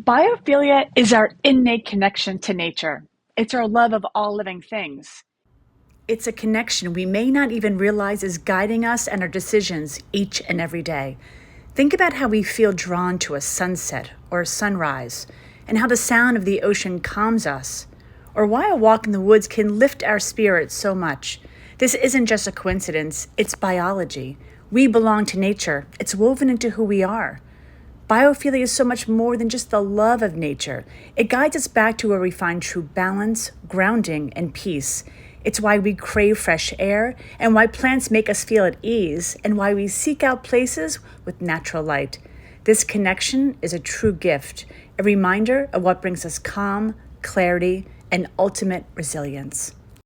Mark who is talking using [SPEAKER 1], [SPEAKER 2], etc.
[SPEAKER 1] Biophilia is our innate connection to nature. It's our love of all living things. It's a connection we may not even realize is guiding us and our decisions each and every day. Think about how we feel drawn to a sunset or a sunrise, and how the sound of the ocean calms us, or why a walk in the woods can lift our spirits so much. This isn't just a coincidence, it's biology. We belong to nature, it's woven into who we are. Biophilia is so much more than just the love of nature. It guides us back to where we find true balance, grounding, and peace. It's why we crave fresh air, and why plants make us feel at ease, and why we seek out places with natural light. This connection is a true gift, a reminder of what brings us calm, clarity, and ultimate resilience.